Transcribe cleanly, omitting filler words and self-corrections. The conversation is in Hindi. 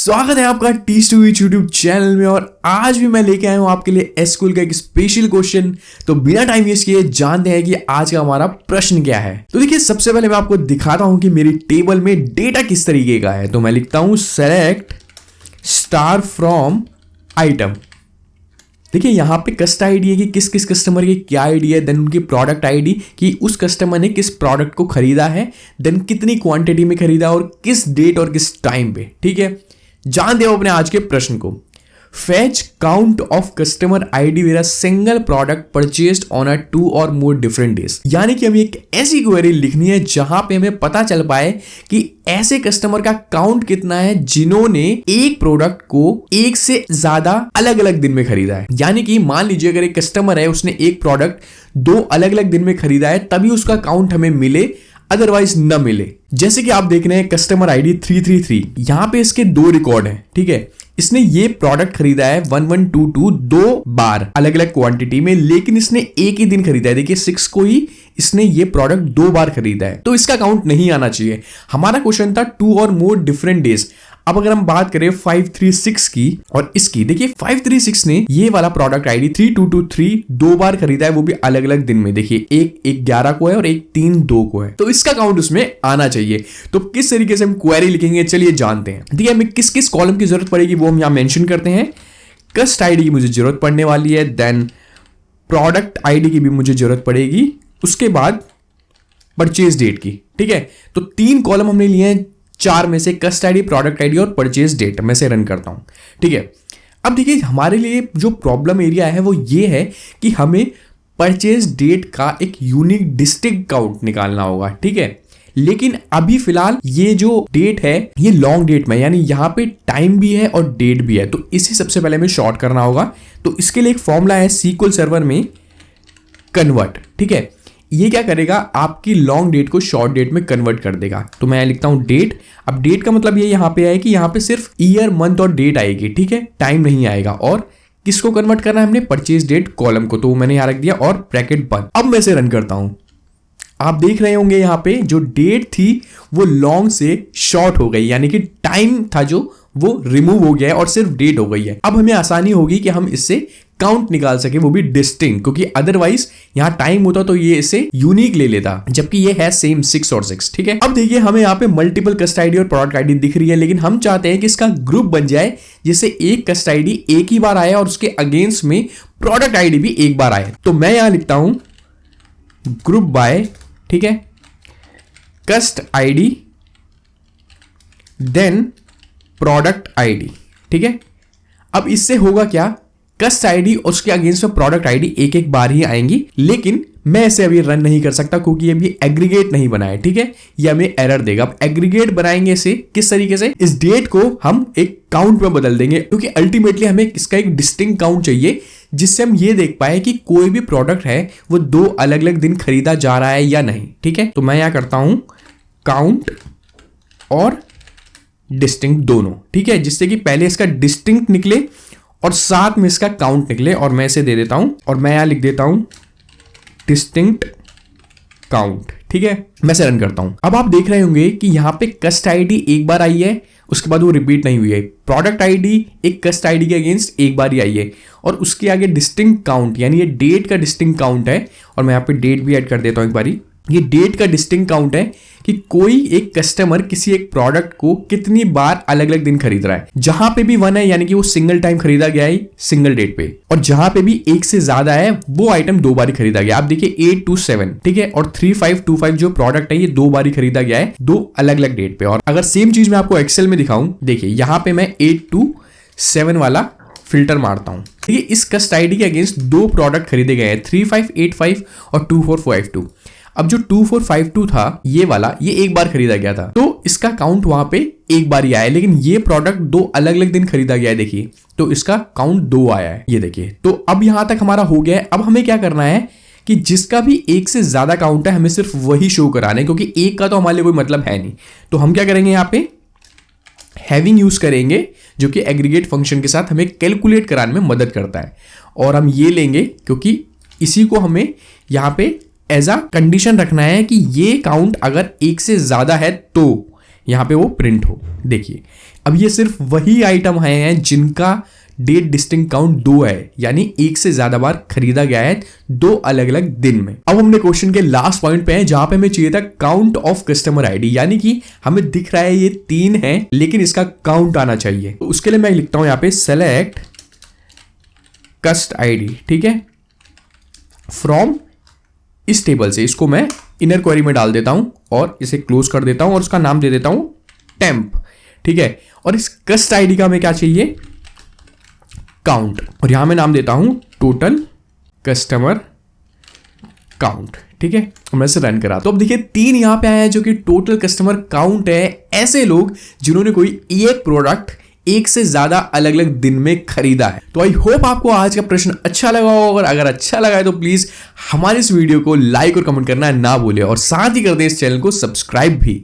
स्वागत है आपका teach to each YouTube channel में। और आज भी मैं लेके आया हूं आपके लिए एसक्यूएल का एक स्पेशल क्वेश्चन। तो बिना टाइम वेस्ट किए जानते हैं कि आज का हमारा प्रश्न क्या है। तो देखिए, सबसे पहले मैं आपको दिखाता हूं कि मेरी टेबल में डेटा किस तरीके का है। तो मैं लिखता हूं सेलेक्ट स्टार फ्रॉम आइटम। देखिए, यहाँ पे कस्ट आईडी है कि किस किस कस्टमर की क्या आईडी है, देन उनकी प्रोडक्ट आईडी कि उस कस्टमर ने किस प्रोडक्ट को खरीदा है, देन कितनी क्वांटिटी में खरीदा और किस डेट और किस टाइम पे। ठीक है, जानते हो अपने आज के प्रश्न को। Fetch count of customer ID where a single product purchased on a 2 or more different days. यानी कि हमें एक ऐसी क्वेरी लिखनी है जहां पे हमें पता चल पाए कि ऐसे कस्टमर का काउंट कितना है जिन्होंने एक प्रोडक्ट को एक से ज्यादा अलग अलग दिन में खरीदा है। यानी कि मान लीजिए अगर एक कस्टमर है, उसने एक प्रोडक्ट 2 अलग अलग दिन में खरीदा है, तभी उसका काउंट हमें मिले, अदरवाइज न मिले। जैसे कि आप देख रहे हैं कस्टमर आईडी 333, यहां पे इसके 2 रिकॉर्ड हैं। ठीक है, इसने ये प्रोडक्ट खरीदा है 1122 2 बार अलग अलग क्वांटिटी में, लेकिन इसने एक ही दिन खरीदा है। देखिए 6 को ही इसने ये प्रोडक्ट 2 बार खरीदा है, तो इसका काउंट नहीं आना चाहिए। हमारा क्वेश्चन था 2 और मोर डिफरेंट डेज। अब अगर हम बात करें 536 की और इसकी, देखिए 536 ने ये वाला प्रोडक्ट आईडी 3223 2 बार खरीदा है, वो भी अलग अलग दिन में। देखिए एक 11 को है और एक 3-2 को है, तो इसका काउंट उसमें आना चाहिए। तो किस तरीके से हम क्वेरी लिखेंगे, चलिए जानते हैं। ठीक है, हमें किस किस कॉलम की जरूरत पड़ेगी वो हम यहां मेंशन करते हैं। कस्ट आईडी की मुझे जरूरत पड़ने वाली है, देन प्रोडक्ट आईडी की भी मुझे जरूरत पड़ेगी, उसके बाद परचेज डेट की। ठीक है, तो 3 कॉलम हमने लिए हैं 4 में से, कस्ट आईडी, प्रोडक्ट आईडी और परचेज डेट। मैं से रन करता हूं। ठीक है, अब देखिए हमारे लिए जो प्रॉब्लम एरिया है वो ये है कि हमें परचेज डेट का एक यूनिक डिस्टिंक्ट काउंट निकालना होगा। ठीक है, लेकिन अभी फिलहाल ये जो डेट है ये लॉन्ग डेट में, यानी यहां पे टाइम भी है और डेट भी है, तो इसे सबसे पहले हमें शॉर्ट करना होगा। तो इसके लिए एक फॉर्मूला है SQL सर्वर में कन्वर्ट। ठीक है, ये क्या करेगा, आपकी लॉन्ग डेट को शॉर्ट डेट में कन्वर्ट कर देगा। तो मैं लिखता हूं डेट। अब डेट का मतलब ये यहां पे है कि यहां पे सिर्फ ईयर, मंथ और डेट आएगी। ठीक है, टाइम नहीं आएगा। और किसको कन्वर्ट करना है हमने, परचेज डेट कॉलम को, तो मैंने यहां रख दिया और ब्रैकेट बंद। अब मैं इसे रन करता हूं। आप देख रहे होंगे यहां पे जो डेट थी वो लॉन्ग से शॉर्ट हो गई, यानी कि टाइम था जो वो रिमूव हो गया है और सिर्फ डेट हो गई है। अब हमें आसानी होगी कि हम इससे काउंट निकाल सके, वो भी डिस्टिंक्ट, क्योंकि अदरवाइज यहां टाइम होता तो ये इसे यूनिक ले लेता, जबकि ये है सेम 6 और 6। ठीक है, अब देखिए हमें यहाँ पे मल्टीपल कस्ट आईडी और प्रोडक्ट आईडी दिख रही है, लेकिन हम चाहते हैं कि इसका ग्रुप बन जाए जिससे एक कस्ट आईडी एक ही बार आए और उसके अगेंस्ट में प्रोडक्ट आईडी भी एक बार आए। तो मैं यहां लिखता हूं ग्रुप बाय, ठीक है, कस्ट आईडी देन प्रोडक्ट आईडी। ठीक है, अब इससे होगा क्या, कस्ट आईडी और उसके अगेंस्ट में प्रोडक्ट आईडी एक एक बार ही आएंगी, लेकिन मैं इसे अभी रन नहीं कर सकता क्योंकि ये भी एग्रीगेट नहीं बना है। ठीक है, ये हमें एरर देगा। अब एग्रीगेट बनाएंगे इसे किस तरीके से, इस डेट को हम एक काउंट में बदल देंगे, क्योंकि अल्टीमेटली हमें इसका एक डिस्टिंक्ट काउंट चाहिए जिससे हम ये देख पाए कि कोई भी प्रोडक्ट है वो 2 अलग अलग दिन खरीदा जा रहा है या नहीं। ठीक है, तो मैं यहां करता हूं काउंट और डिस्टिंक्ट दोनों। ठीक है, जिससे कि पहले इसका डिस्टिंक्ट निकले और साथ में इसका काउंट निकले। और मैं इसे दे देता हूं और मैं यहां लिख देता हूं डिस्टिंक्ट काउंट। ठीक है, मैं इसे रन करता हूं। अब आप देख रहे होंगे कि यहां पे कस्ट आईडी एक बार आई है, उसके बाद वो रिपीट नहीं हुई है। प्रोडक्ट आईडी एक कस्ट आईडी के अगेंस्ट एक बार ही आई है, और उसके आगे डिस्टिंक्ट काउंट यानी ये डेट का डिस्टिंक्ट काउंट है। और मैं यहां पे डेट भी ऐड कर देता हूं एक बारी। ये डेट का डिस्टिंक्ट काउंट है कि कोई एक कस्टमर किसी एक प्रोडक्ट को कितनी बार अलग अलग दिन खरीद रहा है। जहां पे भी 1 है यानी कि वो सिंगल टाइम खरीदा गया है सिंगल डेट पे, और जहां पे भी 1 से ज्यादा है वो आइटम 2 बार ही खरीदा गया। आप देखिए 827, ठीक है, और 3525 जो प्रोडक्ट है ये 2 बार ही खरीदा गया है 2 अलग अलग डेट पे। और अगर सेम चीज मैं आपको एक्सेल में दिखाऊं, देखिए यहां पे मैं 827 वाला फिल्टर मारता हूं। देखिए इस कस्ट आईडी के अगेंस्ट 2 प्रोडक्ट खरीदे गए हैं, 3585 और 2452। अब जो 2452 था ये वाला, ये एक बार खरीदा गया था, तो इसका काउंट वहां पे एक बार ही आया, लेकिन ये प्रोडक्ट 2 अलग अलग दिन खरीदा गया है। देखिए तो इसका काउंट 2 आया है, ये देखिए। तो अब यहां तक हमारा हो गया है। अब हमें क्या करना है कि जिसका भी एक से ज्यादा काउंट है हमें सिर्फ वही शो कराना है, क्योंकि एक का तो हमारे लिए कोई मतलब है नहीं। तो हम क्या करेंगे, यहाँ पे हैविंग यूज करेंगे, जो कि एग्रीगेट फंक्शन के साथ हमें कैलकुलेट कराने में मदद करता है। और हम ये लेंगे क्योंकि इसी को हमें यहाँ पे एज अ कंडीशन रखना है कि ये काउंट अगर 1 से ज्यादा है तो यहां पे वो प्रिंट हो। देखिए अब ये सिर्फ वही आइटम हैं जिनका डेट डिस्टिंक्ट काउंट 2 है, यानी एक से ज्यादा बार खरीदा गया है 2 अलग अलग दिन में। अब हमने क्वेश्चन के लास्ट पॉइंट पे हैं जहां पे हमें चाहिए था काउंट ऑफ कस्टमर आईडी, यानी कि हमें दिख रहा है ये 3 है लेकिन इसका काउंट आना चाहिए। तो उसके लिए मैं लिखता हूं यहां पे सेलेक्ट कस्ट आईडी, ठीक है, फ्रॉम इस टेबल से। इसको मैं इनर क्वेरी में डाल देता हूं और इसे क्लोज कर देता हूं और उसका नाम दे देता हूं टेम्प, ठीक है। और इस कस्ट आईडी का हमें क्या चाहिए, काउंट, और यहां मैं नाम देता हूं टोटल कस्टमर काउंट, ठीक है। मैं इसे रन करा तो अब देखिए 3 यहां पे आया है जो कि टोटल कस्टमर काउंट है, ऐसे लोग जिन्होंने कोई एक प्रोडक्ट एक से ज्यादा अलग अलग दिन में खरीदा है। तो आई होप आपको आज का प्रश्न अच्छा लगा हो, और अगर अच्छा लगा है तो प्लीज हमारे इस वीडियो को लाइक और कमेंट करना ना भूले, और साथ ही कर दे इस चैनल को सब्सक्राइब भी।